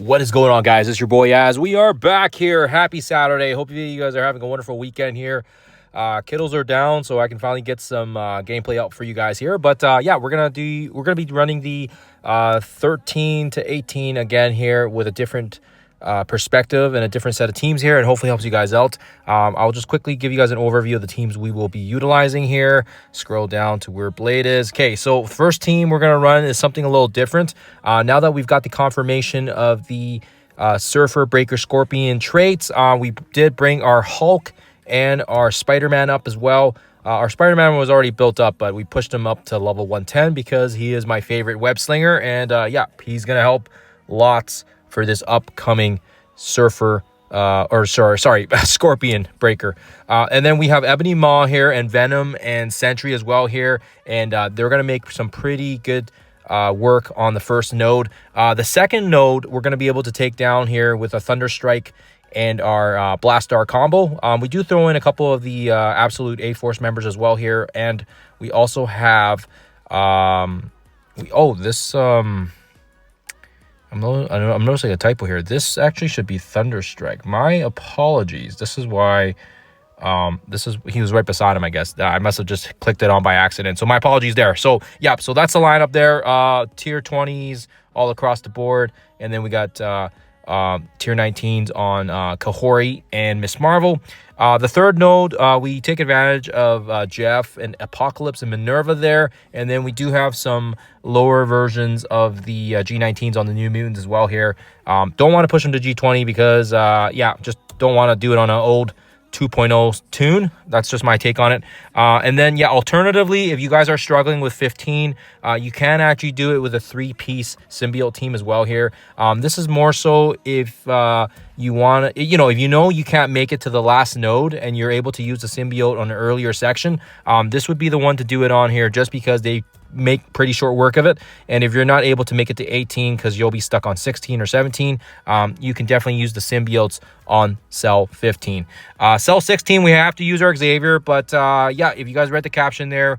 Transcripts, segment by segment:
What is going on, guys? It's your boy Az. We are back here. Happy Saturday. Hope you guys are having a wonderful weekend here. Kittles are down, so I can finally get some gameplay out for you guys here. But yeah, we're gonna be running the 13 to 18 again here with a different perspective and a different set of teams here, and hopefully helps you guys out. I'll just quickly give you guys an overview of the teams we will be utilizing here. Scroll down to where Blade is. Okay, so first team we're gonna run is something a little different. Now that we've got the confirmation of the Surfer, Breaker, Scorpion traits, we did bring our Hulk and our Spider-Man up as well. Our Spider-Man was already built up, but we pushed him up to level 110 because he is my favorite web slinger, and yeah, he's gonna help lots for this upcoming Surfer, Scorpion Breaker. And then we have Ebony Maw here, and Venom and Sentry as well here, and they're gonna make some pretty good work on the first node. The second node we're gonna be able to take down here with a Thunder Strike and our Blast Star combo. We do throw in a couple of the Absolute A-Force members as well here, and we also have I'm noticing a typo here. This actually should be Thunder Strike. My apologies. This is why he was right beside him, I guess. I must have just clicked it on by accident. So my apologies there. So yeah, so that's the lineup there. Tier 20s all across the board, and then we got tier 19s on Kahori and Miss Marvel. The third node, we take advantage of Jeff and Apocalypse and Minerva there, and then we do have some lower versions of the G19s on the New Mutants as well here. Don't want to push them to G20 because yeah, just don't want to do it on an old 2.0 tune. That's just my take on it. And then yeah, alternatively, if you guys are struggling with 15, you can actually do it with a 3-piece symbiote team as well here. This is more so if you want to, if you can't make it to the last node and you're able to use the symbiote on an earlier section, this would be the one to do it on here, just because they make pretty short work of it. And if you're not able to make it to 18 because you'll be stuck on 16 or 17, you can definitely use the symbiotes on cell 15. Cell 16, we have to use our Xavier, but yeah, if you guys read the caption there,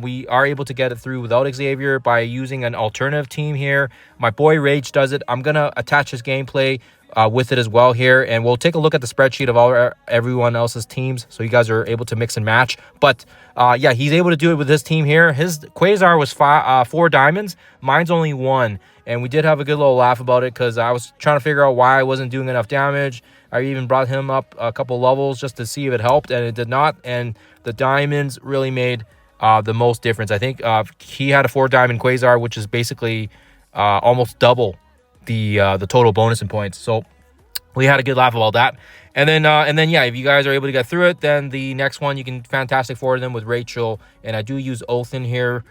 we are able to get it through without Xavier by using an alternative team here. My boy Rage does it. I'm gonna attach his gameplay with it as well here, and we'll take a look at the spreadsheet of everyone else's teams so you guys are able to mix and match. But yeah, he's able to do it with his team here. His Quasar was 4 diamonds, mine's only 1, and we did have a good little laugh about it because I was trying to figure out why I wasn't doing enough damage. I even brought him up a couple levels just to see if it helped, and it did not. And the diamonds really made the most difference. I think he had a 4 diamond Quasar, which is basically almost double the total bonus in points. So we had a good laugh about that. And then yeah, if you guys are able to get through it, then the next one you can Fantastic Four them with Rachel. And I do use Oath in here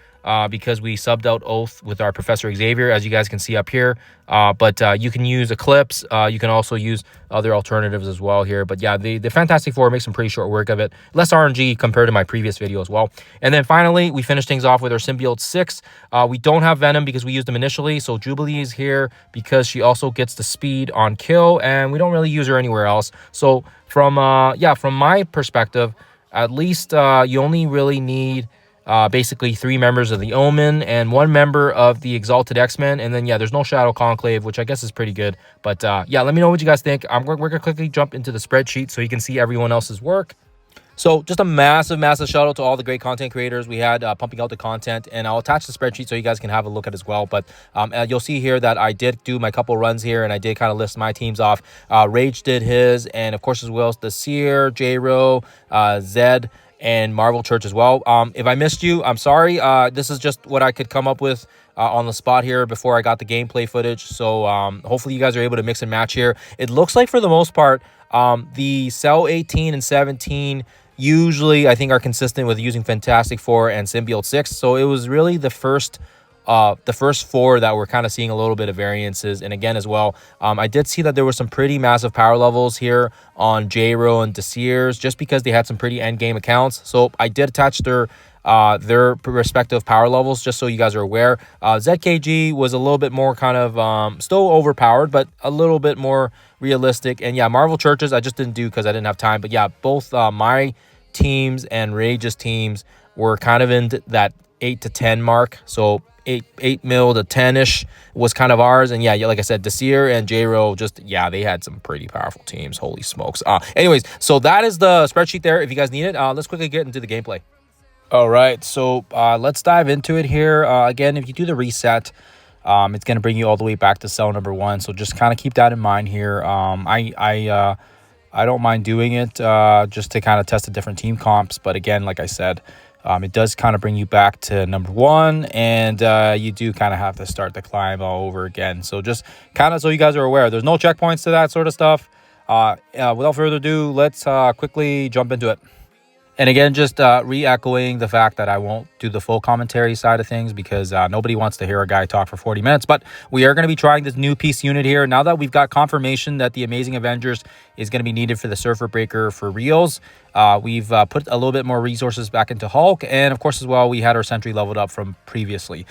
because we subbed out Oath with our Professor Xavier, as you guys can see up here. But you can use Eclipse. You can also use other alternatives as well here. But yeah, the Fantastic Four makes some pretty short work of it. Less RNG compared to my previous video as well. And then finally, we finish things off with our Symbiote 6. We don't have Venom because we used them initially. So Jubilee is here because she also gets the speed on kill, and we don't really use her anywhere else. So from my perspective, at least you only really need basically 3 members of the Omen and 1 member of the Exalted X-Men, and then yeah, there's no Shadow Conclave, which I guess is pretty good. But yeah, let me know what you guys think. We're gonna quickly jump into the spreadsheet so you can see everyone else's work. So just a massive shout out to all the great content creators we had pumping out the content, and I'll attach the spreadsheet so you guys can have a look at as well. But you'll see here that I did do my couple runs here, and I did kind of list my teams off. Rage did his, and of course as well as the Seer, J-Ro, Zed, and Marvel Church as well. If I missed you, I'm sorry. This is just what I could come up with on the spot here before I got the gameplay footage. So hopefully you guys are able to mix and match here. It looks like for the most part, the Cell 18 and 17 usually I think are consistent with using Fantastic Four and Symbiote 6. So it was really the first 4 that we're kind of seeing a little bit of variances. And again as well, I did see that there were some pretty massive power levels here on J-Ro and Desirs, just because they had some pretty end game accounts. So I did attach their respective power levels just so you guys are aware. ZKG was a little bit more kind of still overpowered, but a little bit more realistic. And yeah, Marvel Churches I just didn't do because I didn't have time. But yeah, both my teams and Rage's teams were kind of in that 8 to 10 mark. So 8 mil to 10-ish was kind of ours. And yeah, like I said, Desir and J-Ro just, yeah, they had some pretty powerful teams. Holy smokes. Anyways, so that is the spreadsheet there if you guys need it. Let's quickly get into the gameplay. All right, so let's dive into it here. Again, if you do the reset, it's going to bring you all the way back to cell number 1. So just kind of keep that in mind here. I don't mind doing it just to kind of test the different team comps. But again, like I said, it does kind of bring you back to number 1, and you do kind of have to start the climb all over again. So just kind of so you guys are aware, there's no checkpoints to that sort of stuff. Without further ado, let's quickly jump into it. And again, just re-echoing the fact that I won't do the full commentary side of things because nobody wants to hear a guy talk for 40 minutes. But we are going to be trying this new piece unit here. Now that we've got confirmation that the Amazing Avengers is going to be needed for the Surfer Breaker for reals, we've put a little bit more resources back into Hulk. And of course, as well, we had our Sentry leveled up from previously.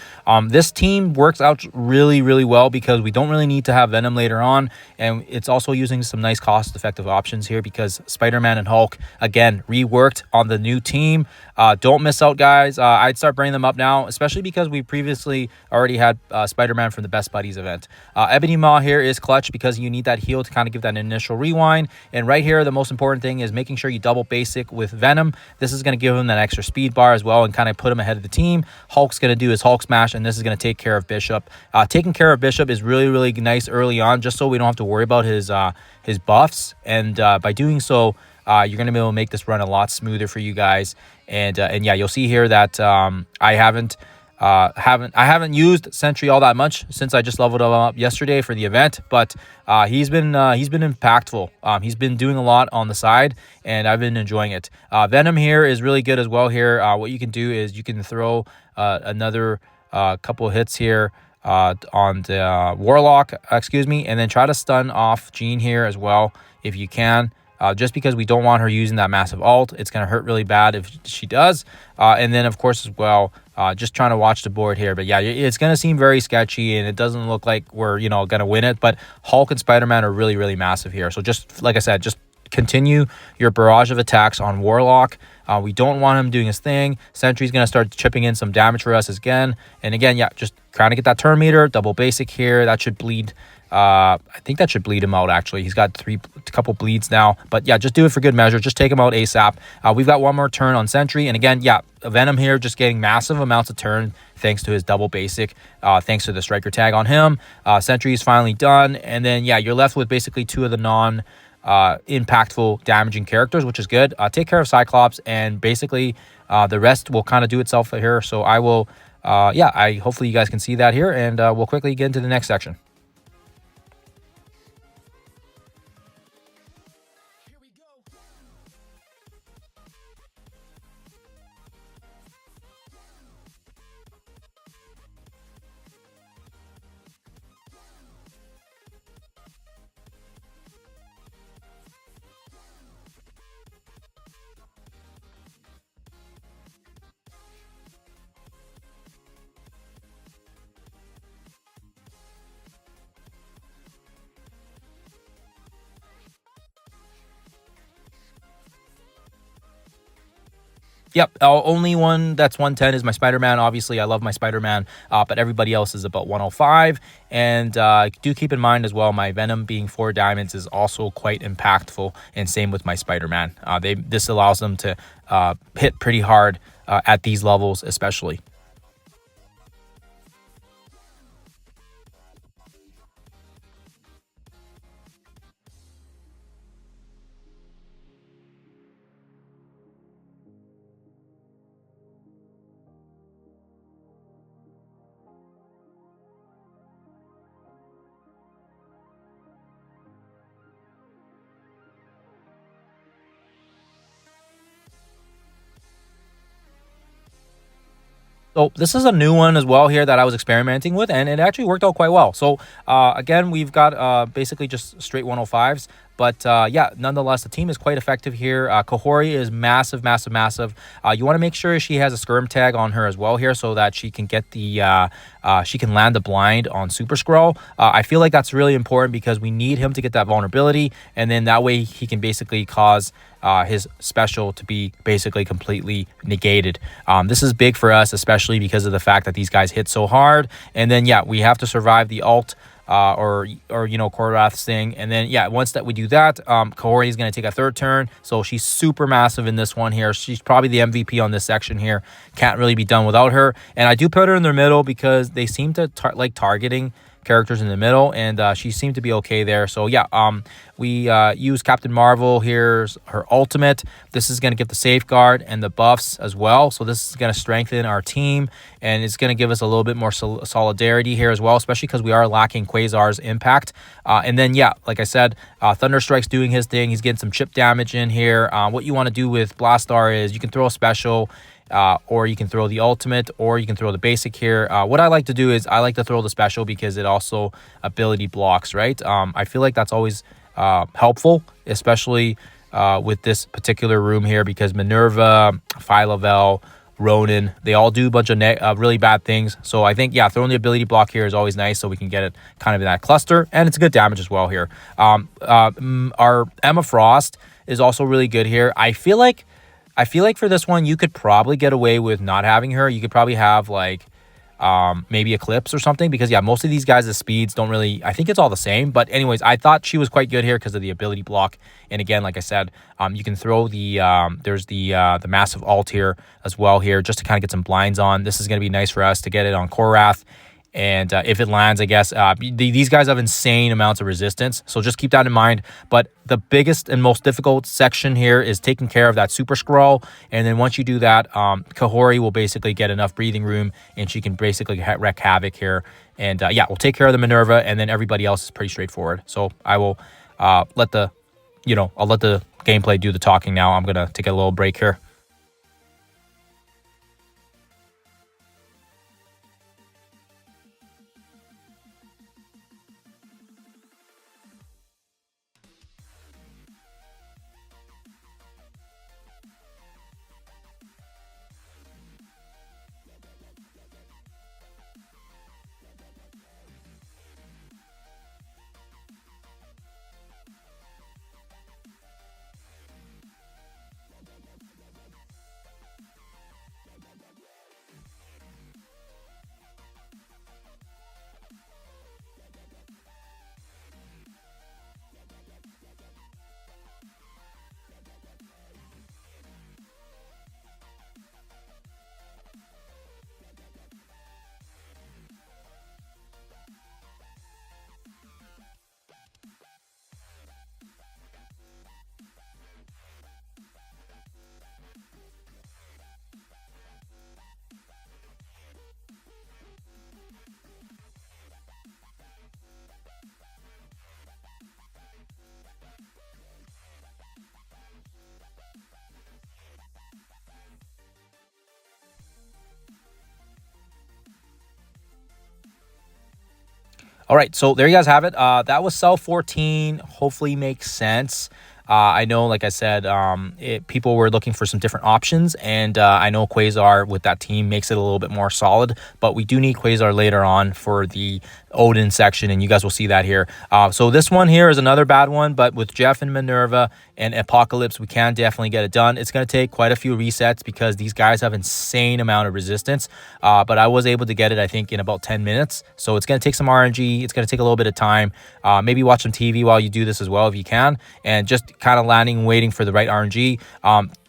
This team works out really, really well because we don't really need to have Venom later on. And it's also using some nice cost-effective options here because Spider-Man and Hulk, again, reworked on the new team. Don't miss out, guys. I'd start bringing them up now, especially because we previously already had Spider-Man from the Best Buddies event. Ebony Maw here is clutch because you need that heal to kind of give that initial rewind. And right here, the most important thing is making sure you double basic with Venom. This is going to give him that extra speed bar as well and kind of put him ahead of the team. Hulk's going to do his Hulk smash, and this is going to take care of Bishop. Taking care of Bishop is really, really nice early on, just so we don't have to worry about his buffs. And by doing so, you're going to be able to make this run a lot smoother for you guys. And yeah, you'll see here that I haven't used Sentry all that much since I just leveled him up yesterday for the event, but he's been impactful. He's been doing a lot on the side, and I've been enjoying it. Venom here is really good as well. Here, what you can do is you can throw another couple of hits here on the Warlock, and then try to stun off Jean here as well if you can. Just because we don't want her using that massive ult. It's going to hurt really bad if she does. And then, of course, as well, just trying to watch the board here. But yeah, it's going to seem very sketchy, and it doesn't look like we're, going to win it. But Hulk and Spider-Man are really, really massive here. So just, like I said, just continue your barrage of attacks on Warlock. We don't want him doing his thing. Sentry's going to start chipping in some damage for us again. And again, yeah, just trying to get that turn meter. Double basic here. That should bleed. I think that should bleed him out, actually. He's got a couple bleeds now. But yeah, just do it for good measure. Just take him out ASAP. We've got one more turn on Sentry. And again, yeah, Venom here just getting massive amounts of turn thanks to his double basic, thanks to the striker tag on him. Sentry is finally done. And then, yeah, you're left with basically two of the non-impactful damaging characters, which is good. Take care of Cyclops, and basically the rest will kind of do itself here. So I will, hopefully you guys can see that here. And we'll quickly get into the next section. Yep, only one that's 110 is my Spider-Man. Obviously, I love my Spider-Man, but everybody else is about 105. And do keep in mind as well, my Venom being 4 diamonds is also quite impactful, and same with my Spider-Man. This allows them to hit pretty hard at these levels especially. So this is a new one as well here that I was experimenting with, and it actually worked out quite well. So again, we've got basically just straight 105s. But yeah, nonetheless, the team is quite effective here. Kahori is massive, massive, massive. You want to make sure she has a skirm tag on her as well here, so that she can get the she can land the blind on Super Scroll. I feel like that's really important because we need him to get that vulnerability, and then that way he can basically cause his special to be basically completely negated. This is big for us, especially because of the fact that these guys hit so hard. And then yeah, we have to survive the ult or you know, Korath's thing. And then yeah, once that we do that, Kahori is going to take a third turn, so she's super massive in this one here. She's probably the MVP on this section here. Can't really be done without her. And I do put her in the middle because they seem to like targeting characters in the middle, and she seemed to be okay there. So yeah, we use Captain Marvel. Here's her ultimate. This is going to give the safeguard and the buffs as well, so this is going to strengthen our team, and it's going to give us a little bit more solidarity here as well, especially because we are lacking Quasar's impact. And then yeah, like I said, Thunderstrike's doing his thing. He's getting some chip damage in here. What you want to do with Blastar is you can throw a special, or you can throw the ultimate, or you can throw the basic here. What I like to do is I like to throw the special because it also ability blocks, right? I feel like that's always helpful, especially with this particular room here, because Minerva, Phylavel, Ronin, they all do a bunch of really bad things. So I think, yeah, throwing the ability block here is always nice, so we can get it kind of in that cluster, and it's good damage as well here. Our Emma Frost is also really good here. I feel like for this one, you could probably get away with not having her. You could probably have like maybe Eclipse or something, because yeah, most of these guys' the speeds don't really, I think it's all the same. But anyways, I thought she was quite good here because of the ability block. And again, like I said, you can throw the there's the massive ult here as well here, just to kind of get some blinds on. This is going to be nice for us to get it on Korath. And if it lands, I guess, these guys have insane amounts of resistance, so just keep that in mind. But the biggest and most difficult section here is taking care of that Super Scroll. And then once you do that, Kahori will basically get enough breathing room, and she can basically wreak havoc here. And yeah, we'll take care of the Minerva, and then everybody else is pretty straightforward. So I will let the gameplay do the talking now. I'm going to take a little break here. All right, so there you guys have it. That was cell 14. Hopefully makes sense. I know, like I said, people were looking for some different options, and I know Quasar with that team makes it a little bit more solid, but we do need Quasar later on for the Odin section, and you guys will see that here. So this one here is another bad one, but with Jeff and Minerva and Apocalypse, we can definitely get it done. It's going to take quite a few resets because these guys have insane amount of resistance, but I was able to get it, I think, in about 10 minutes. So it's going to take some RNG. It's going to take a little bit of time. Maybe watch some TV while you do this as well if you can, and just kind of landing and waiting for the right RNG.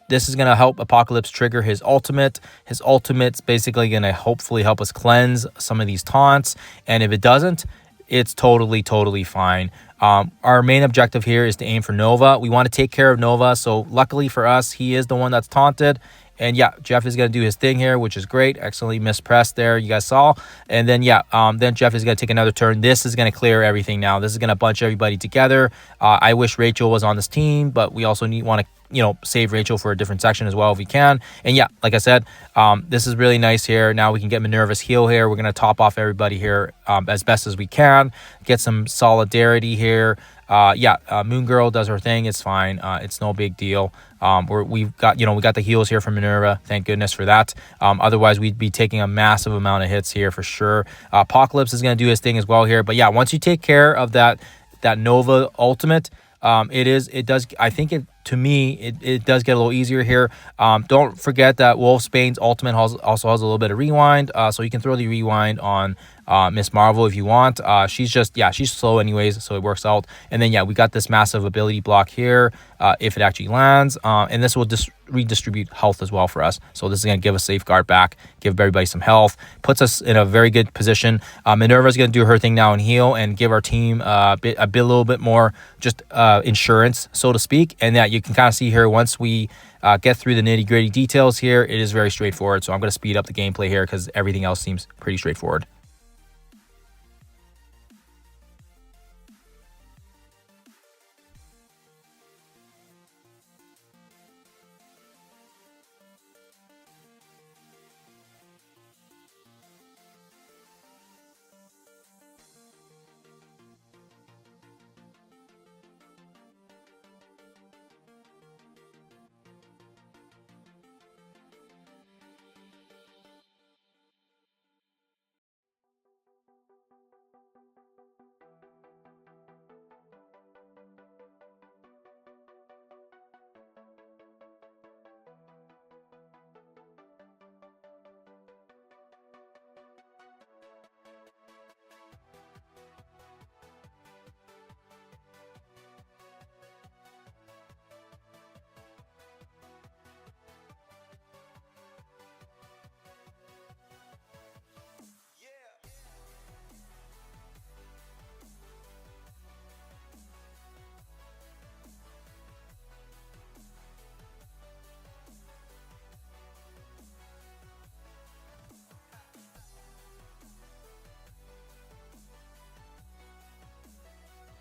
This is going to help Apocalypse trigger his ultimate. His ultimate's basically going to hopefully help us cleanse some of these taunts. And if it doesn't, it's totally fine. Our main objective here is to aim for Nova. We want to take care of Nova. So luckily for us, he is the one that's taunted. And yeah, Jeff is going to do his thing here, which is great. Excellently mispressed there, you guys saw. And then yeah, then Jeff is going to take another turn. This is going to clear everything now. This is going to bunch everybody together. I wish Rachel was on this team, but we also want to, save Rachel for a different section as well if we can. And yeah, like I said, this is really nice here. Now we can get Minerva's heal here. We're going to top off everybody here as best as we can. Get some solidarity here. Moon Girl does her thing. It's fine. It's no big deal. We've got, we got the heals here from Minerva. Thank goodness for that. Otherwise, we'd be taking a massive amount of hits here for sure. Apocalypse is going to do his thing as well here. But yeah, once you take care of that Nova ultimate, I think to me, it does get a little easier here. Don't forget that Wolfsbane's ultimate also has a little bit of rewind, so you can throw the rewind on Miss Marvel if you want. She's slow anyways, so it works out. And then, yeah, we got this massive ability block here if it actually lands, and this will just redistribute health as well for us. So this is going to give us safeguard back, give everybody some health, puts us in a very good position. Minerva's going to do her thing now and heal and give our team a little bit more just insurance, so to speak. And yeah, you can kind of see here once we get through the nitty-gritty details here, it is very straightforward. So I'm going to speed up the gameplay here because everything else seems pretty straightforward.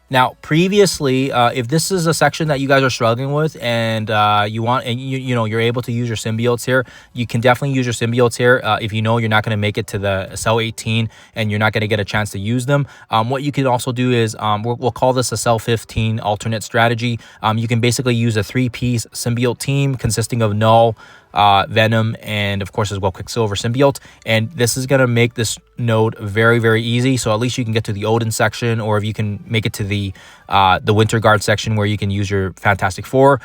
Now, previously, if this is a section that you guys are struggling with and you're able to use your symbiotes here, you can definitely use your symbiotes here. If you know you're not going to make it to the cell 18 and you're not going to get a chance to use them, what you can also do is we'll call this a cell 15 alternate strategy. You can basically use a 3-piece symbiote team consisting of Null, Venom, and of course as well Quicksilver symbiote, and this is going to make this node very, very easy. So at least you can get to the Odin section, or if you can make it to the Winter Guard section where you can use your Fantastic Four,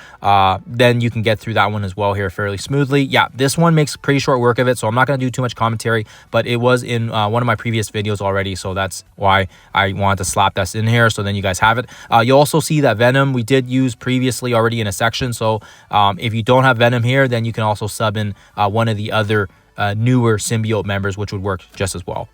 then you can get through that one as well here fairly smoothly. Yeah, this one makes pretty short work of it, so I'm not going to do too much commentary, but it was in one of my previous videos already, so that's why I wanted to slap this in here so then you guys have it. You'll also see that Venom we did use previously already in a section, so if you don't have Venom here, then you can also sub in one of the other newer symbiote members, which would work just as well.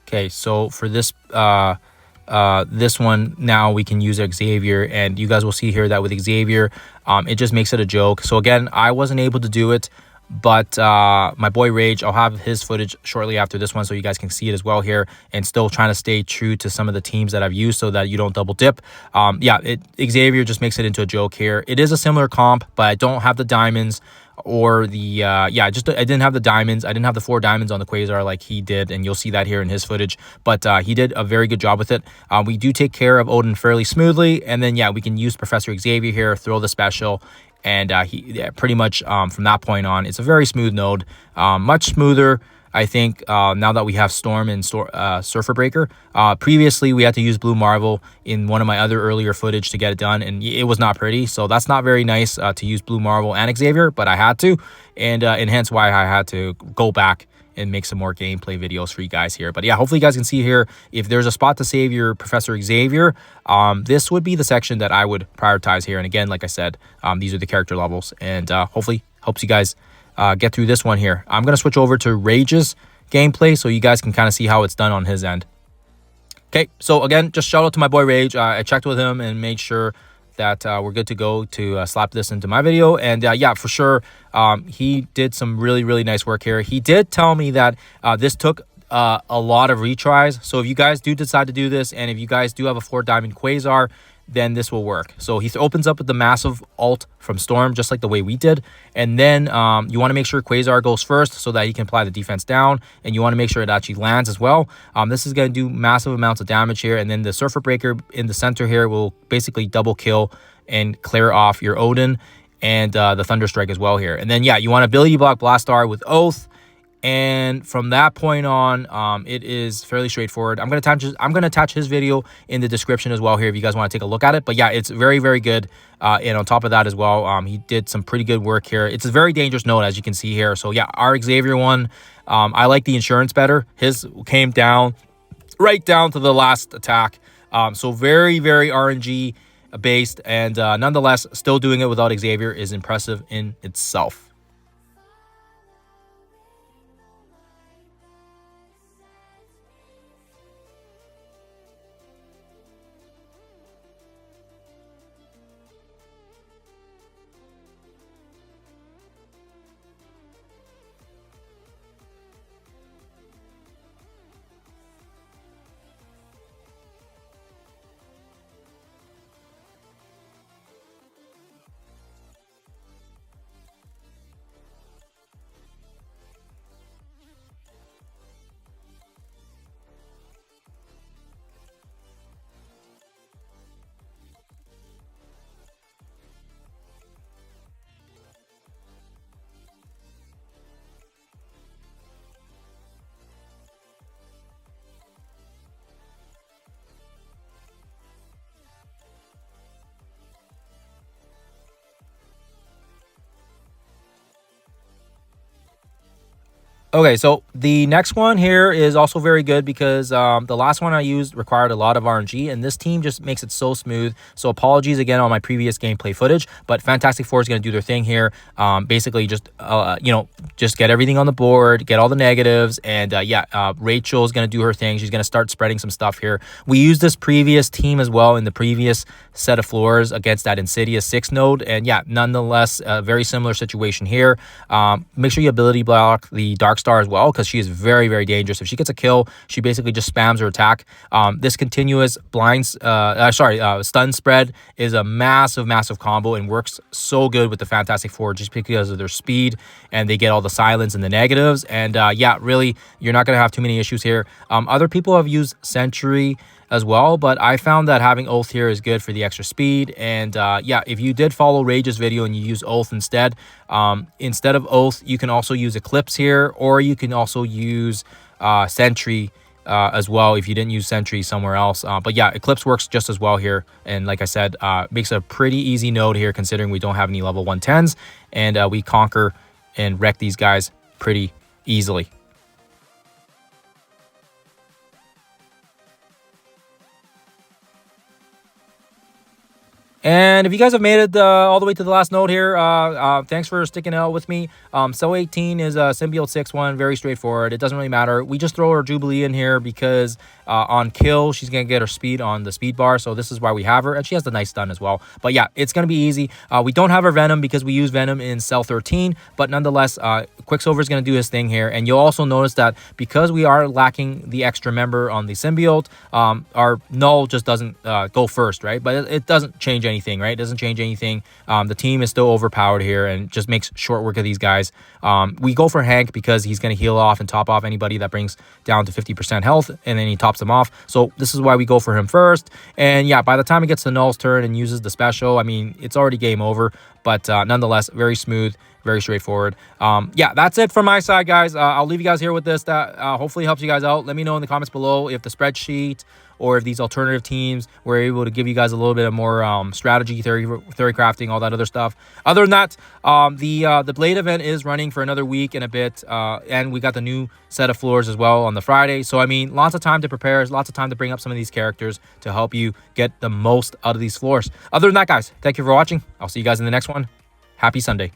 Okay, so for this this one now we can use Xavier, and you guys will see here that with Xavier, it just makes it a joke. So again, I wasn't able to do it But my boy Rage, I'll have his footage shortly after this one so you guys can see it as well here, and still trying to stay true to some of the teams that I've used so that you don't double dip. Xavier just makes it into a joke here. It is a similar comp, but I don't have the diamonds or the I didn't have the diamonds. I didn't have the 4 diamonds on the Quasar like he did, and you'll see that here in his footage. But he did a very good job with it. We do take care of Odin fairly smoothly, and then we can use Professor Xavier here, throw the special, and pretty much from that point on, it's a very smooth node, much smoother, I think, now that we have Storm and Surfer Breaker. Previously, we had to use Blue Marvel in one of my other earlier footage to get it done, and it was not pretty. So that's not very nice to use Blue Marvel and Xavier, but I had to, and hence why I had to go back and make some more gameplay videos for you guys here. But yeah, hopefully you guys can see here, if there's a spot to save your Professor Xavier, this would be the section that I would prioritize here. And again, like I said, these are the character levels, and hopefully helps you guys get through this one here. I'm going to switch over to RAYGE's gameplay so you guys can kind of see how it's done on his end. Okay, so again, just shout out to my boy Rage. I checked with him and made sure that we're good to go to slap this into my video. And yeah, for sure, he did some really nice work here. He did tell me that this took a lot of retries. So if you guys do decide to do this, and if you guys do have a 4 diamond Quasar, then this will work. So he opens up with the massive ult from Storm, just like the way we did. And then you want to make sure Quasar goes first so that he can apply the defense down. And you want to make sure it actually lands as well. This is going to do massive amounts of damage here. And then the Surfer Breaker in the center here will basically double kill and clear off your Odin and the Thunder Strike as well here. And then, yeah, you want to ability block Blastar with Oath. And from that point on, it is fairly straightforward. I'm gonna attach his video in the description as well here if you guys want to take a look at it. But yeah, it's very good. And on top of that as well, he did some pretty good work here. It's a very dangerous node, as you can see here. So yeah, our Xavier one, I like the insurance better. His came down right down to the last attack. So very RNG based, and nonetheless, still doing it without Xavier is impressive in itself. Okay, so the next one here is also very good because the last one I used required a lot of RNG, and this team just makes it so smooth. So apologies again on my previous gameplay footage, but Fantastic Four is going to do their thing here. Basically just, just get everything on the board, get all the negatives, and Rachel is going to do her thing. She's going to start spreading some stuff here. We used this previous team as well in the previous set of floors against that Insidious 6 node, and yeah, nonetheless, a very similar situation here. Make sure you ability block the Dark Star as well, because she is very dangerous. If she gets a kill, she basically just spams her attack. This continuous stun spread is a massive combo and works so good with the Fantastic Four just because of their speed, and they get all the silence and the negatives. And yeah, really, you're not going to have too many issues here. Other people have used Sentry as well, but I found that having Oath here is good for the extra speed. And yeah, if you did follow Rage's video and you use Oath instead of Oath, you can also use Eclipse here, or you can also use Sentry as well if you didn't use Sentry somewhere else. But yeah, Eclipse works just as well here, and like I said, makes a pretty easy node here considering we don't have any level 110s, and we conquer and wreck these guys pretty easily. And if you guys have made it all the way to the last note here, thanks for sticking out with me. Cell 18 is a symbiote 6-1, very straightforward. It doesn't really matter. We just throw her Jubilee in here because on kill, she's going to get her speed on the speed bar. So this is why we have her. And she has the nice stun as well. But yeah, it's going to be easy. We don't have her Venom because we use Venom in Cell 13. But nonetheless, Quicksilver is going to do his thing here. And you'll also notice that because we are lacking the extra member on the symbiote, our null just doesn't go first, right? But it doesn't change anything, right? It doesn't change anything. The team is still overpowered here and just makes short work of these guys. We go for Hank because he's going to heal off and top off anybody that brings down to 50% health, and then he tops them off. So this is why we go for him first. And yeah, by the time it gets to Null's turn and uses the special, I mean, it's already game over. But nonetheless, very smooth, very straightforward. Yeah, that's it from my side, guys. I'll leave you guys here with this. That hopefully helps you guys out. Let me know in the comments below if the spreadsheet or if these alternative teams were able to give you guys a little bit of more strategy, theory crafting, all that other stuff. Other than that, the Blade event is running for another week and a bit, and we got the new set of floors as well on the Friday. So, I mean, lots of time to prepare, lots of time to bring up some of these characters to help you get the most out of these floors. Other than that, guys, thank you for watching. I'll see you guys in the next one. Happy Sunday.